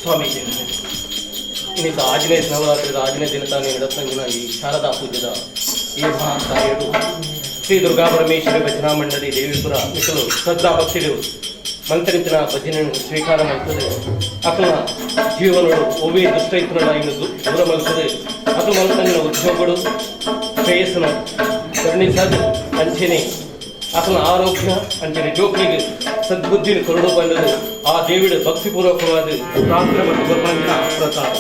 ಸ್ವಾಮೀಜಿ ಇನ್ನಿತ ಆಜನೇ ನವರಾತ್ರಿದ ಆಜನೇ ದಿನ ತಾನೇ ನಡೆಸಂಗಿನ ಈ ಶಾರದಾ ಪೂಜದ ಈ ಮಹಾಕಾರ್ಯಡು ಶ್ರೀ ದುರ್ಗಾ ಪರಮೇಶ್ವರಿ ಭಜನಾ ಮಂಡಳಿ ದೇವಿಪುರ ಮಿಸಲು ಶ್ರದ್ಧಾ ಭಕ್ತಿಗಳು ಮಂತ್ರಿಂಚಿನ ಭಜನೆಯನ್ನು ಸ್ವೀಕಾರ ಮಾಡ್ತದೆ ಅಕಲ ಜೀವನಗಳು ಒವ್ವೇ ದುಷ್ಟೈತನ ಇನ್ನು ದೂರ ಮಲ್ತದೆ ಅದು ಮಲ್ತಂಗಿನ ಉದ್ಯೋಗಗಳು ಶ್ರೇಯಸ್ಸನ್ನು ಕರುಣಿಸದು ಅಂಚೆನೆ ಅಕಲ ಆರೋಗ್ಯ ಅಂಚನೆ ಜೋಕ್ಲಿಗೆ ಸದ್ಬುದ್ಧಿನ ಕರುಡು ಬಂದದು ಆ ದೇವಿಡ ಭಕ್ತಿಪೂರ್ವಕವಾದ ಪ್ರಾರ್ಥನೆ ಮತ್ತು ಬರ್ಮಂಜಿನ ಪ್ರಸಾದ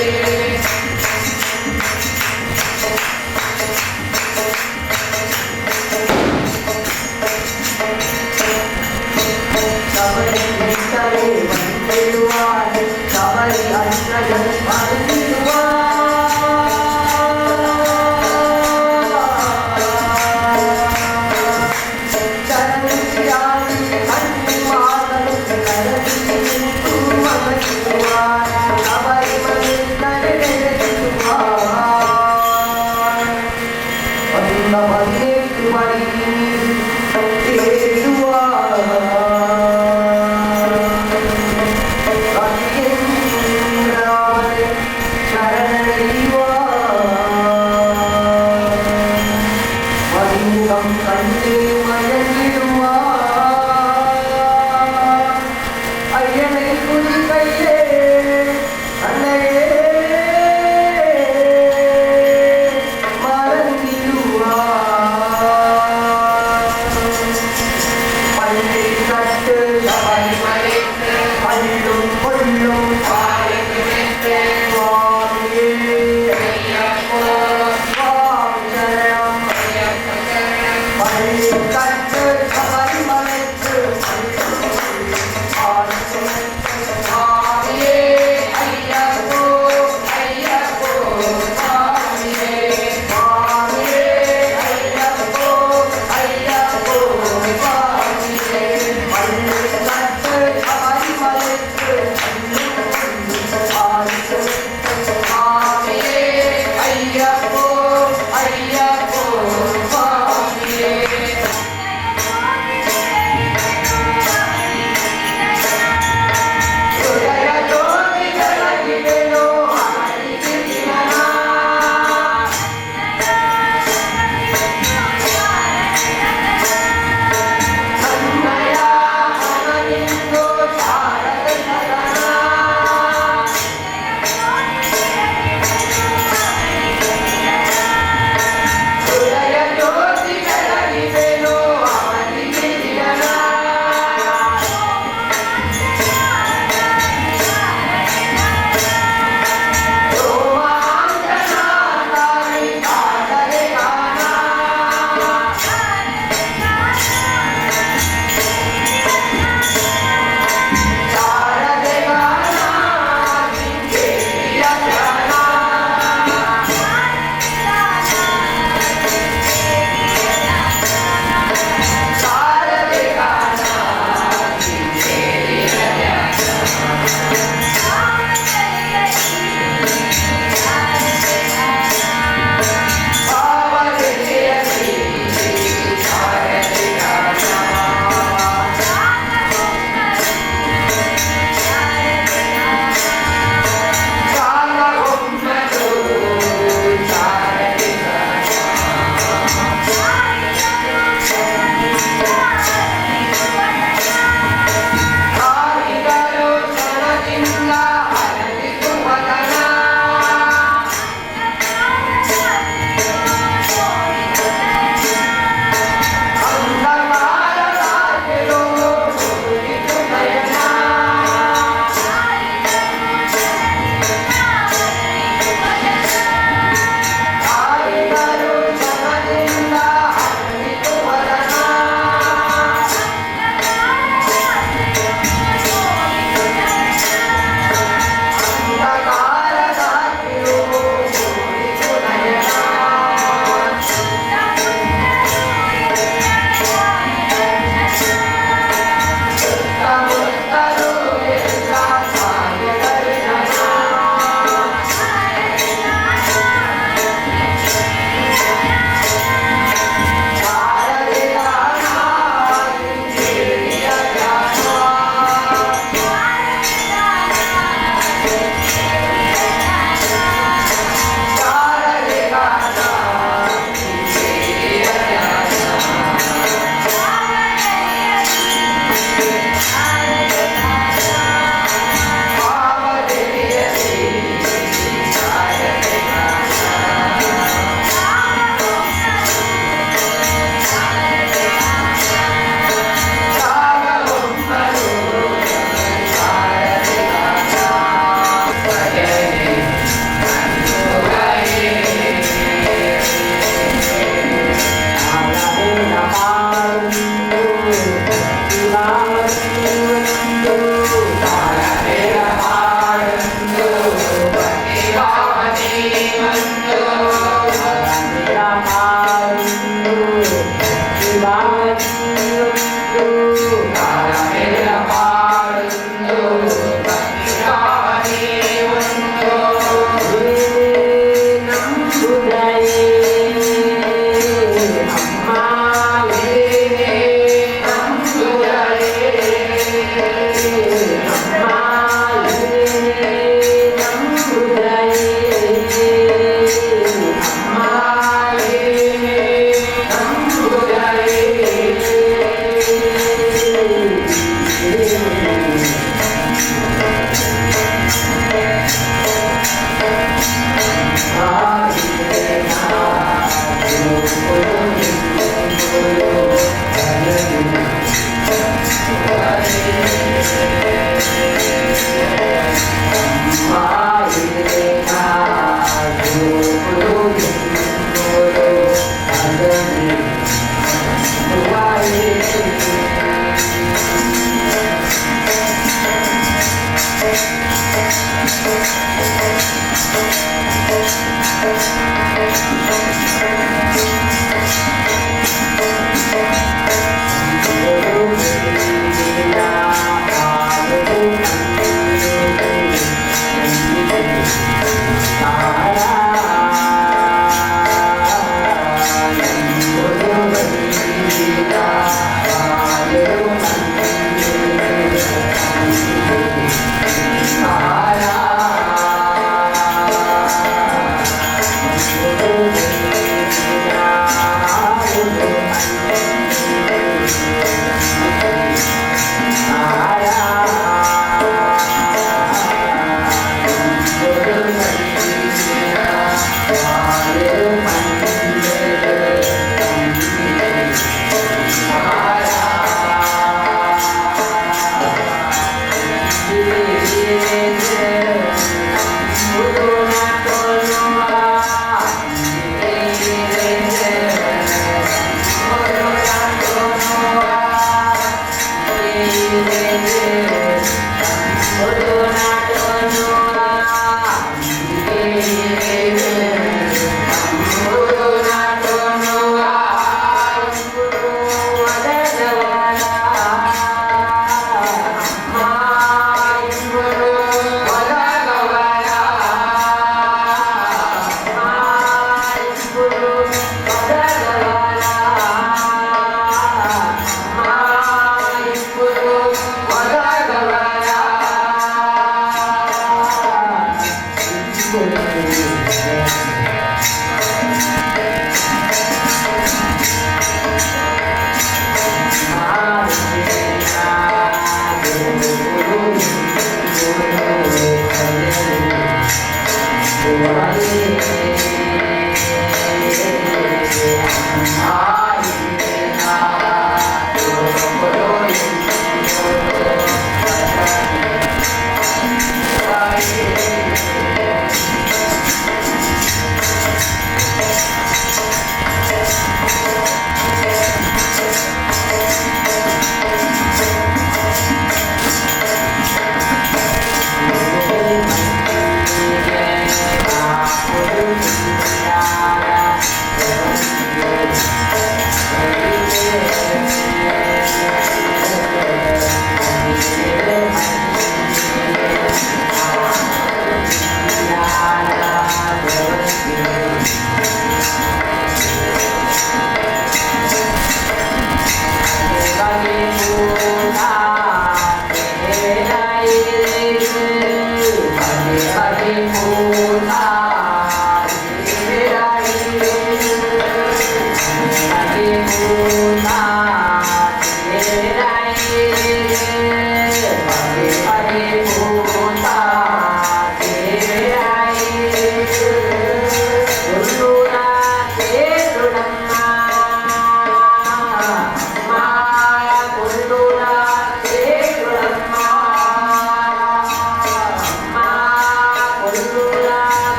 Swami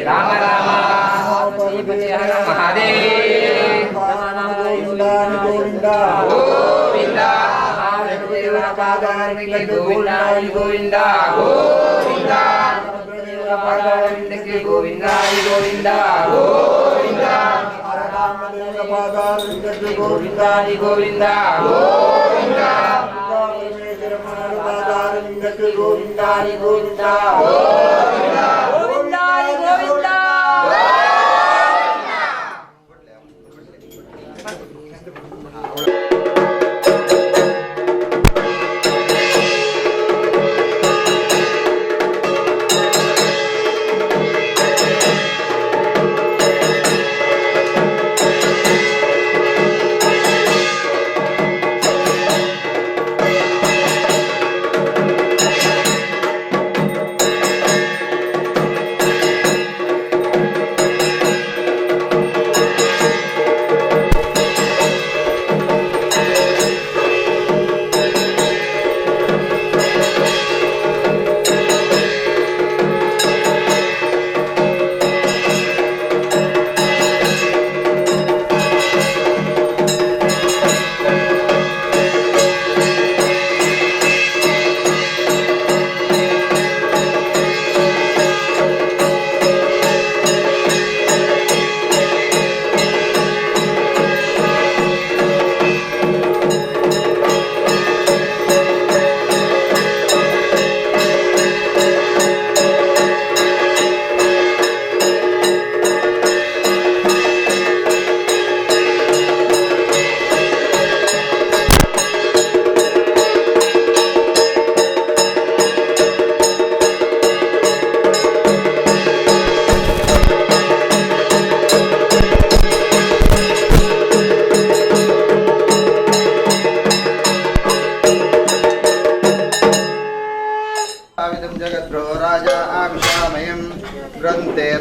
राम राम श्रीपति हर महादेव गोविंदा गोविंदा गोविंदा गोविंदा गोविंदा गोविंदा गोविंदा गोविंदा गोविंदा गोविंदा गोविंदा गोविंदा गोविंदा गोविंदा गोविंदा गोविंदा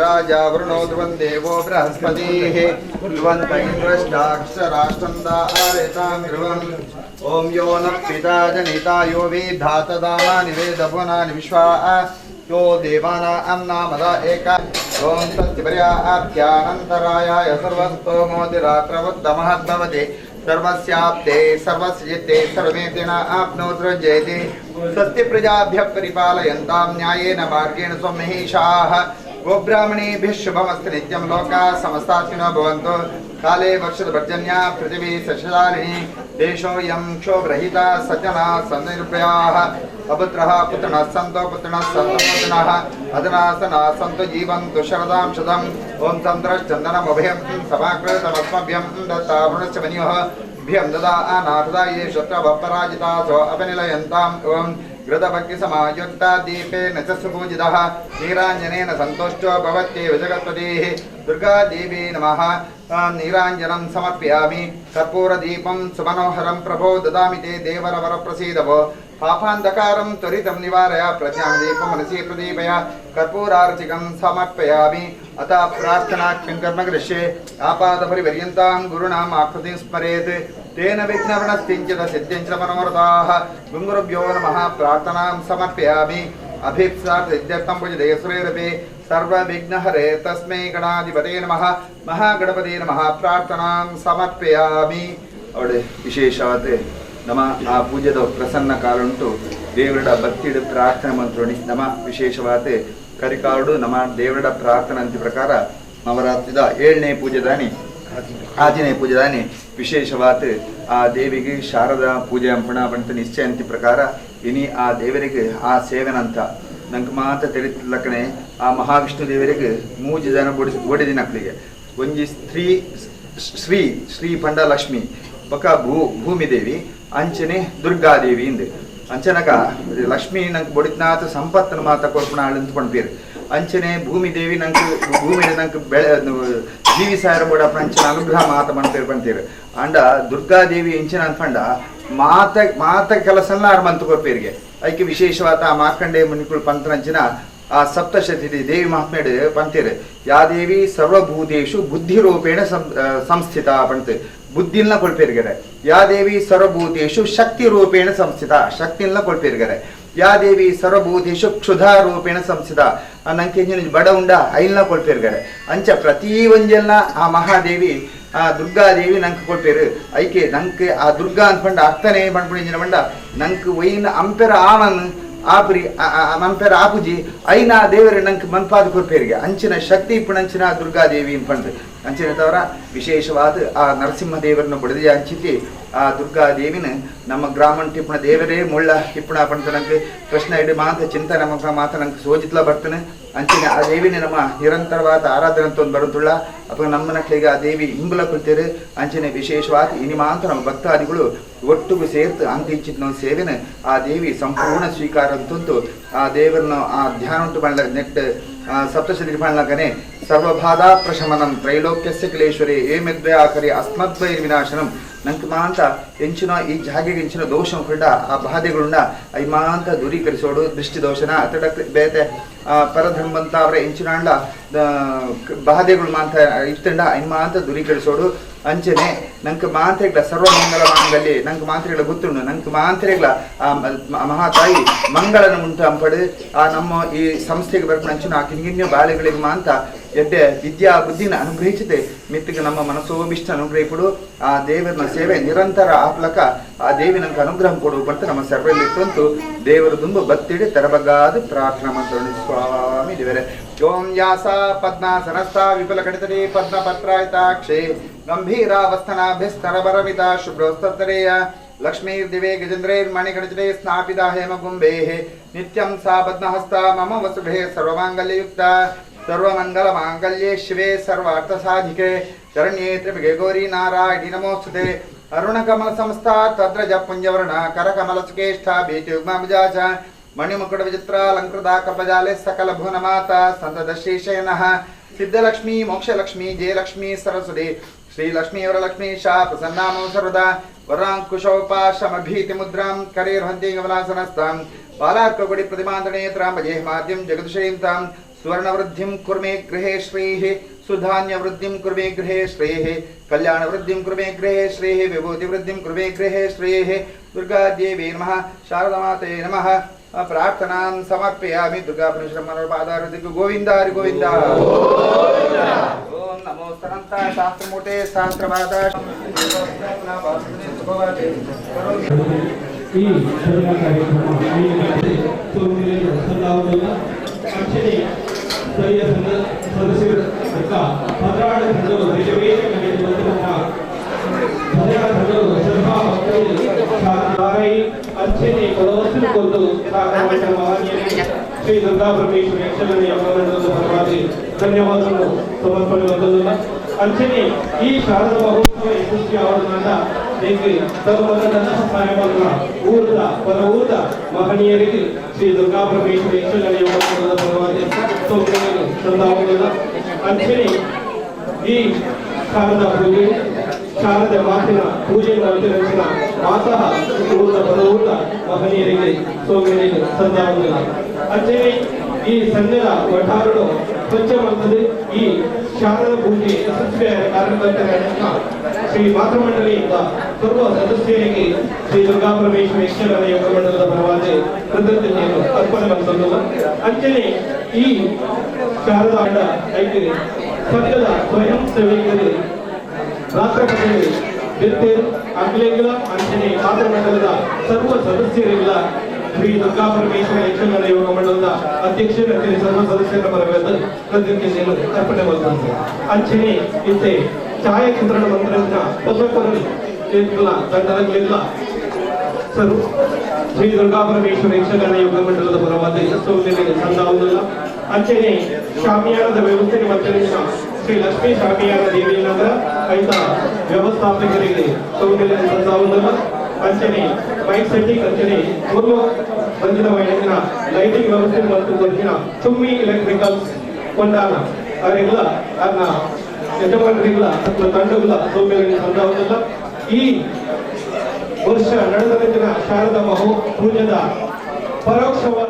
राजा वरुणो ध्रुवं देवो बृहस्पतिः ध्रुवन्त इन्द्रश्चाक्षराष्ट्रन्दा आरेतां ध्रुवम् ॐ यो नः पिता जनिता यो विधातदाना निवेदभुवनानि विश्वा यो देवानां नामदा एक ॐ तत्पर्याप्त्यानन्तरायाय सर्वस्तोमोतिरात्रवद्दमहद्भवति सर्वस्याप्ते सर्वस्यजित्ते सर्वमेतेन आप्नोति सत्यप्रजाभ्यः परिपालयन्तां न्यायेन मार्गेण स्वमहिषाः गोब्राह्मणेभ्यः शुभमस्तु नित्यं लोकाः समस्तास्मिनो भवन्तु काले वर्षद्पर्जन्या पृथिवी सस्यशालिनी देशोऽयं क्षोभरहितः सज्जनाः सन्निर्भयाः अपुत्रः पुत्रिणः सन्तु पुत्रिणः सन्तु पुत्रिणः अधुनासनाः सन्तु जीवन्तु शरदां शतम् ॐ चन्द्रश्चन्दनमभयं समाकृतमस्मभ्यं दत्तावृणश्च मनियोः भ्यं ददानाथदा ये शत्रवपराजितासो अपनिलयन्ताम् ॐ घृतभक्तिसमायुक्ता दीपेन च सुपूजितः नीराञ्जनेन सन्तुष्टो भवत्येव जगत्पतिः दुर्गादेवी नमः नीराञ्जनं समर्पयामि कर्पूरदीपं सुमनोहरं प्रभो ददामि ते देवरवरप्रसीदवो पापान्धकारं त्वरितं निवारय प्रज्ञानदीपं मनसि प्रदीपय कर्पूरार्चिकं समर्पयामि अतः प्रार्थनाख्यं कर्म करिष्ये आपादपरिपर्यन्तां गुरूणाम् आकृतिं स्मरेत् तेन विघ्नवनस्तिञ्चित सिद्धिञ्च मनोरथाः गुरुभ्यो नमः प्रार्थनां समर्पयामि अभीप्सार्थसिद्ध्यर्थं पूजितेश्वरेरपि सर्वविघ्नहरे तस्मै गणाधिपते नमः महागणपते नमः प्रार्थनां समर्पयामि ಅವಡೆ ವಿಶೇಷವಾದ ನಮ್ಮ ಆ ಪೂಜೆದ ಪ್ರಸನ್ನ ಕಾಲುಂಟು ದೇವರ ಭಕ್ತಿಯ ಪ್ರಾರ್ಥನೆ ಮಂತ್ರೋಣಿ ನಮ್ಮ ವಿಶೇಷವಾದ ಕರಿಕಾಡು ನಮ್ಮ ದೇವರ ಪ್ರಾರ್ಥನೆ ಅಂತ ಪ್ರಕಾರ ನವರಾತ್ರಿದ 7ನೇ ಪೂಜೆದಾನಿ ಆಜನೇ ಪೂಜೆದಾನಿ ವಿಶೇಷವಾದ ಆ ದೇವಿಗೆ ಶಾರದಾ ಪೂಜೆ ಅಂಪಣ ಬಂತ ನಿಶ್ಚಯ ಅಂತ ಪ್ರಕಾರ ಇನಿ ಆ ದೇವರಿಗೆ ಆ ಸೇವನಂತ ನಂಗೆ ಮಾತ್ರ ತಿಳಿತಲಕ್ಕನೆ ಆ ಮಹಾವಿಷ್ಣು ದೇವರಿಗೆ 3 ಜನ ಒಡೆದಿನಕ್ಲಿಗೆ ಒಂಜಿ ಶ್ರೀ ಪಂಡ ಲಕ್ಷ್ಮಿ ಬಕ ಭೂಮಿ ದೇವಿ ಅಂಚನೆ ದುರ್ಗಾದೇವಿ ಇಂದು ಅಂಚನಕ ಲಕ್ಷ್ಮಿ ನಂಗೆ ಬೊಡಿತ್ನಾಥ ಸಂಪತ್ತನ ಮಾತ ಕೊರ್ಪಣ ಅಳಿಂತ್ಕೊಂಡು ಪೇರು ಅಂಚನೆ ಭೂಮಿ ದೇವಿ ನಂಗೆ ಭೂಮಿ ನಂಗೆ ಜೀವಿ ಸಾಯರ ಬೋಡ ಅಂಚನ ಅನುಗ್ರಹ ಮಾತ ಬಂತೇರು ಬಂತೀರು ಅಂಡ ದುರ್ಗಾದೇವಿ ಎಂಚಿನ ಅನ್ಪಂಡ ಮಾತ ಕೆಲಸನ ಆರು ಮಂತು ಕೊರ್ಪೇರಿಗೆ ಅದಕ್ಕೆ ವಿಶೇಷವಾದ ಆ ಮಾರ್ಕಂಡೇ ಮುನಿಕುಳು ಪಂತರಂಚಿನ ಆ ಸಪ್ತಶತಿ ದೇವಿ ಮಹಾತ್ಮೇಡು ಪಂತೀರು ಯಾ ದೇವಿ ಸರ್ವಭೂತೇಶು ಬುದ್ಧಿರೂಪೇಣ ಸಂಸ್ಥಿತ ಪಂತೆ ಬುದ್ಧಿಲ್ನ ಕೊಳ್ಪೇರ್ಗೆರೆ ಯಾ ದೇವಿ ಸರ್ವಭೂತೇಶು ಶಕ್ತಿ ರೂಪೇಣ ಸಂಸ್ಥಿತ ಶಕ್ತಿಲ್ನ ಕೊಳ್ಪೇರ್ಗೆರೆ ಯಾ ದೇವಿ ಸರ್ವಭೂತೇಶು ಕ್ಷುಧಾರೂಪೇಣ ಸಂಸ್ಥಿತ ನಂಗೆ ಬಡ ಉಂಡ ಐಲ್ನ ಕೊಡ್ಪೇರ್ಗಾರೆ ಅಂಚ ಪ್ರತಿ ಒಂಜಲ್ನ ಆ ಮಹಾದೇವಿ ಆ ದುರ್ಗಾದೇವಿ ನಂಗೆ ಕೊಡ್ಪೇರು ಐಕೆ ನಂಗೆ ಆ ದುರ್ಗಾ ಅನ್ಪಂಡ ಅರ್ಥನೇ ಪಂಡ್ಪುಣಿಂಜಿನ ಬಂಡ ನಂಗೆ ಒಯ್ನ ಅಂಪೆರ ಆವನ್ ಆಪುರಿ ಮಂಪೆರ ಆಪುಜಿ ಐನಾ ದೇವರ ನಂಗೆ ಮನ್ಪಾದ ಕೊರ್ಪೇರಿಗೆ ಅಂಚಿನ ಶಕ್ತಿ ಇಪ್ಪುಣಂಚಿನ ದುರ್ಗಾದೇವಿ ಪಂಡ್ರೆ ಅಂಚಿನ ತವರ ವಿಶೇಷವಾದ ಆ ನರಸಿಂಹದೇವರನ್ನು ಬಡದಿ ಹಂಚಿತಿ ಆ ದುರ್ಗಾದೇವಿನ ನಮ್ಮ ಗ್ರಾಮನ್ ಟಿಪ್ಪಣ ದೇವರೇ ಮುಳ್ಳ ಟಿಪ್ಪಣ ಪಂತ ನಂಗೆ ಕೃಷ್ಣ ಇಡಿ ಮಾತ ಚಿಂತನೆ ನಮ್ಮ ಮಾತ ನಂಗೆ ಸೋಜಿತ್ಲ ಬರ್ತನೆ ಅಂಚಿನ ಆ ದೇವಿನ ನಮ್ಮ ನಿರಂತರವಾದ ಆರಾಧನೆ ಅಂತ ಒಂದು ಬರುತ್ತುಳ್ಳ ಅಥವಾ ನಮ್ಮ ನಕ್ಲಿಗೆ ಆ ದೇವಿ ಹಿಂಬಲ ಕೊಡ್ತೇವೆ ಅಂಚಿನ ವಿಶೇಷವಾದ ಇನಿ ಮಾತ್ರ ನಮ್ಮ ಭಕ್ತಾದಿಗಳು ಒಟ್ಟಿಗೂ ಸೇರ್ತು ಅಂತಿಂಚಿತ್ ನಾವು ಸೇವೆನ ಆ ದೇವಿ ಸಂಪೂರ್ಣ ಸ್ವೀಕಾರ ಅಂತಂತು ಆ ದೇವರನ್ನು ಆ ಧ್ಯಾನ ಉಂಟು ಮಾಡಲ ನೆಟ್ ಸಪ್ತಶತಿ ಪಾಲಕನೇ ಸರ್ವಬಾಧಾ ಪ್ರಶಮನಂ ತ್ರೈಲೋಕ್ಯಸ್ಯ ಕ್ಲೇಶ್ವರಿ ಏಮೆದ್ವಯಾಕರಿ ಅಸ್ಮದ್ವೈರ್ವಿನಾಶನಂ ನಂಗೆ ಮಾಂತ ಎಂಚಿನ ಈ ಜಾಗೆಗೆ ಎಂಚಿನ ದೋಷ ಕೂಡ ಆ ಬಾಧೆಗಳನ್ನ ಐ ಮಾಂತ ದೂರೀಕರಿಸೋಡು ದೃಷ್ಟಿ ದೋಷನ ಅತಡ ಬೇತೆ ಪರಧರ್ಮಂತ ಅವರ ಎಂಚಿನ ಬಾಧೆಗಳು ಮಾಂತ ಇತ್ತಂಡ ಐ ಮಾಂತ ದೂರೀಕರಿಸೋಡು ಅಂಚನೆ ನಂಗೆ ಮಾಂತ್ರಿಗಳ ಸರ್ವಮಂಗಲ ಮಾಂಗಲ್ಯ ನಂಗೆ ಮಾಂತ್ರಿಗಳ ಗೊತ್ತುಂಡು ನಂಗೆ ಮಾಂತ್ರಿಗಳ ಮಹಾತಾಯಿ ಮಂಗಳನ ಉಂಟು ಅಂಪಡು ಆ ನಮ್ಮ ಈ ಸಂಸ್ಥೆಗೆ ಬರ್ಕೊಂಡು ಅಂಚಿನ ಆ ಕಿನ್ಗಿನ್ಯ ಬಾಳೆಗಳಿಗೆ ಮಾಂತ ಎಡ್ಡೆ ವಿದ್ಯಾ ಬುದ್ಧಿನ ಅನುಗ್ರಹಿಸಿದೆ ಮಿತ್ತಿಗೆ ನಮ್ಮ ಮನಸ್ಸೋಭಿಷ್ಟ ಅನುಗ್ರಹಿಪಡು ಆ ದೇವರನ ಸೇವೆ ನಿರಂತರ ಆಪ್ಲಕ ಆ ದೇವಿ ನಂಗೆ ಅನುಗ್ರಹ ಕೊಡು ಬರ್ತ ನಮ್ಮ ಸರ್ವಲ್ಲಿ ಇಟ್ಟಂತೂ ದೇವರು ತುಂಬ ಭಕ್ತಿಡಿ ತರಬಗಾದ ಪ್ರಾರ್ಥನಾ ಮಂತ್ರ ಸ್ವಾಮಿ ದೇವರೇ ಓಂ ಯಾಸ ಪದ್ಮಾಸನಸ್ಥ ವಿಪುಲ ಕಡಿತರಿ ಪದ್ಮಪತ್ರಾಯತಾಕ್ಷೇ ಗಂಭೀರಾವಸ್ಥನಾಭಿಸ್ತರಬರಮಿತ ಶುಭ್ರೋಸ್ತರೇಯ ಲಕ್ಷ್ಮೀರ್ದಿವೆ ಗಜೇಂದ್ರೈರ್ಮಣಿಗಣಜನೆ ಸ್ನಾಪಿತ ಹೇಮಗುಂಬೇಃ ನಿತ್ಯಂ ಸಾ ಪದ್ಮಹಸ್ತ ಮಮ ವಸುಭೆ ಸರ್ವಮಾಂಗಲ್ಯಯುಕ್ತ ಸರ್ವಮಂಗಲ ಮಾಂಗಲ್ಯೆ ಶಿವೆ ಸರ್ವಾರ್ಥಸಾಧಿಕೆ ಶರಣ್ಯೇ ತ್ರ್ಯಂಬಕೆ ಗೌರಿ ನಾರಾಯಣಿ ನಮೋಸ್ತುತೆ ಅರುಣಕಮಲ ಸಂಸ್ಥಾ ತದ್ರಜ ಪುಂಜವರ್ಣ ಕರಕಮಲ ಸುಕೇಷ್ಠ ಭೀತಿಯುಗ್ಮಭುಜಾಚ ಮಣಿಮುಕುಟ ವಿಚಿತ್ರಾಲಂಕೃತ ಕಪಜಾಲೆ ಸಕಲ ಭುವನ ಮಾತಾ ಸಂತತ ಶ್ರೀಶಯನಃ ಸಿದ್ಧಲಕ್ಷ್ಮೀ ಮೋಕ್ಷಲಕ್ಷ್ಮೀ ಜಯಲಕ್ಷ್ಮೀ ಸರಸ್ವತಿ ಶ್ರೀಲಕ್ಷ್ಮೀ ವರಲಕ್ಷ್ಮೀ ಶಾ ಪ್ರಸನ್ನಾಮೋ ಸರ್ವದಾ ವರಾಂಕುಶೋಪಾಶಮಭೀತಿ ಮುದ್ರಾಂ ಕರೇರ್ಹಂತಿ ಗಮನಾಸನಸ್ತಾಂ ಬಾಲಾರ್ಕಗುಡಿ ಪ್ರತಿಮಾಂತನೇತ್ರಾಂ ಭಜೇಹಮಾದ್ಯಂ ಜಗದುಶ್ರೀಂ ತಾಂ ಸುವರ್ಣವೃದ್ಧಿಂ ಕುರ್ಮೇ ಗೃಹೇ ಶ್ರೀಃ ಸುಧಾನ್ಯವೃದ್ಧಿಂ ಕುರ್ಮೇ ಗೃಹೇ ಶ್ರೇಃ ಕಲ್ಯಾಣವೃದ್ಧಿಂ ಕುರ್ಮೇ ಗೃಹೇ ಶ್ರೇಃ ವಿಭೂತಿವೃದ್ಧಿಂ ಕುರ್ಮೇ ಗೃಹೇ ಶ್ರೇಃ ದುರ್ಗಾದೇವಿ ನಮಃ ಶಾರದಾಮಾತೆ ನಮಃ ಪ್ರಾರ್ಥನಾಂ ಸಮರ್ಪಯಾಮಿ ದುರ್ಗಾ ಪರಮೇಶ್ವರ ಗೋವಿಂದ ಹರಿ ಗೋವಿಂದ ಓಂ ನಮೋ ಸ್ತನಂತ ಶಾಸ್ತ್ರಮೂಟೆ ಶಾಸ್ತ್ರವಾದ ಈ ಸಭಾ ಕಾರ್ಯಕ್ರಮ ಅರ್ಚನೆ ಸ್ಥಳೀಯ ಸದಸ್ಯರು ಹದಿನಾರು ತಂಡಗಳು ಅರ್ಚನೆ ಕೊಡವಸ್ತುಕೊಂಡು ಶ್ರೀ ದುರ್ಗಾ ಪರಮೇಶ್ವರಿ ಯಕ್ಷಗಾನ ಯಕ್ಷಗಾನದ ಪರವಾಗಿ ಧನ್ಯವಾದಗಳು ಸಮರ್ಪಣೆ ಬಂದಲ್ಲ ಅರ್ಚನೆ ಈ ಶಾರದಾ ಮಹೋತ್ಸವ ಯಶಸ್ವಿ ಆವರಣದ ಸರ್ವದ ಸಹಾಯವಾದ ಊರದ ಪರ ಊರದ ಮಹನೀಯರಿಗೆ ಶ್ರೀ ದುರ್ಗಾ ಪರಮೇಶ್ವರಿ ಯಕ್ಷಗಾನ ಯಕ್ಷಗಾನದ ಪರವಾಗಿ ಸಂದಾವಗಳು ಅರ್ಚನೆ ಈ ಶಾರದಾ ಪೂಜೆ ಶಾರದೆ ಮಾತಿನ ಪೂಜೆ ನಡೆಸಿದ ಮಾತಃ ಊರದ ಬರಊರದ ಮಹನೀಯರಿಗೆ ಸೋಮಿಯರಿಗೆ ಸಂದಾವಗಳು ಅರ್ಚನೆ ಈ ಸಂಘದ ಒಟ್ಟಾರಳು ಸ್ವಚ್ಛ ಮಾಡ್ತದೆ ಈ ಶಾರದಾ ಪೂಜೆ ಯಶಸ್ವಿಯಾದ ಕಾರ್ಯಕರ್ತರನ್ನ ಶ್ರೀ ಮಾತೃಮಂಡಳಿಯಿಂದ ಸರ್ವ ಸದಸ್ಯರಿಗೆ ಶ್ರೀ ದುರ್ಗಾ ಪರಮೇಶ್ವರಿ ಯಕ್ಷಗಾನ ಯೋಗ ಮಂಡಲದ ಪರವಾಗಿ ಕೃತಜ್ಞತೆಯನ್ನು ಅರ್ಪಣೆ ಮಾಡಿಕೊಳ್ಳಲು ಅಂಚನೆ ಈ ಶಾರದಾ ಐಕ್ಯ ಸಂಘದ ಸ್ವಯಂ ಸೇವಕರಿಗೆ ರಾಷ್ಟ್ರಪತಿ ಬಿರ್ತೇರು ಅಂಗ್ಲೇಗಳ ಅಂಚನೆ ಮಾತೃಮಂಡಲದ ಸರ್ವ ಸದಸ್ಯರಿಲ್ಲ ಶ್ರೀ ದುರ್ಗಾ ಪರಮೇಶ್ವರ ಯಕ್ಷಗಾನ ಯೋಗ ಮಂಡಲದ ಅಧ್ಯಕ್ಷರ ಸರ್ವ ಸದಸ್ಯರ ಪರವಾಗಿ ಕೃತಜ್ಞತೆಯನ್ನು ಅರ್ಪಣೆ ಮಾಡಿಕೊಳ್ಳುತ್ತದೆ ಅಂಚನೆ ಇಂತೆ ಛಾಯಾಚಿತ್ರಣ ಮಂತ್ರಜ್ಞ ಬಸವಪುರ ತಂಡಗಳಿಲ್ಲ ಸರ್ ಶ್ರೀ ದುರ್ಗಾ ಪರಮೇಶ್ವರ ಯಕ್ಷಗಾನ ಯೋಗ ಮಂಡಲದ ಪರವಾಗಿ ಸೌಮ್ಯರಿಗೆ ಸಂದಾವುದಿಲ್ಲ ಅಂಚನೆ ಶಾಮಿಯಾನದ ವ್ಯವಸ್ಥೆಗೆ ಮಂತ್ರಿಸಿದ ಶ್ರೀ ಲಕ್ಷ್ಮೀ ಶಾಮಿಯಾನ ದೇವಿನಗರ ಐತ ವ್ಯವಸ್ಥಾಪಕರಿಗೆ ಸೌಮ್ಯರಿಗೆ ಸಂದಾವುದಿಲ್ಲ ಅಂಚನೆ ಮೈಕ್ ಸೆಟ್ಟಿಂಗ್ ಅಂಚನೆ ಪೂರ್ವ ಬಂದಿನ ವಯಸ್ಸಿನ ಲೈಟಿಂಗ್ ವ್ಯವಸ್ಥೆ ಮತ್ತು ಬಂದಿನ ಚುಮ್ಮಿ ಎಲೆಕ್ಟ್ರಿಕಲ್ಸ್ ಕೊಂಡಾನ ಅವರೆಲ್ಲ ಅದನ್ನ ಯಜಮಾನರಿಲ್ಲ ಅಥವಾ ತಂಡಗಳ ಸೌಮ್ಯರಿಗೆ ಸಂದಾವುದಿಲ್ಲ ಈ ವರ್ಷ ನಡೆದ ಶಾರದಾ ಮಹೋ ಪೂಜದ ಪರೋಕ್ಷವಾದ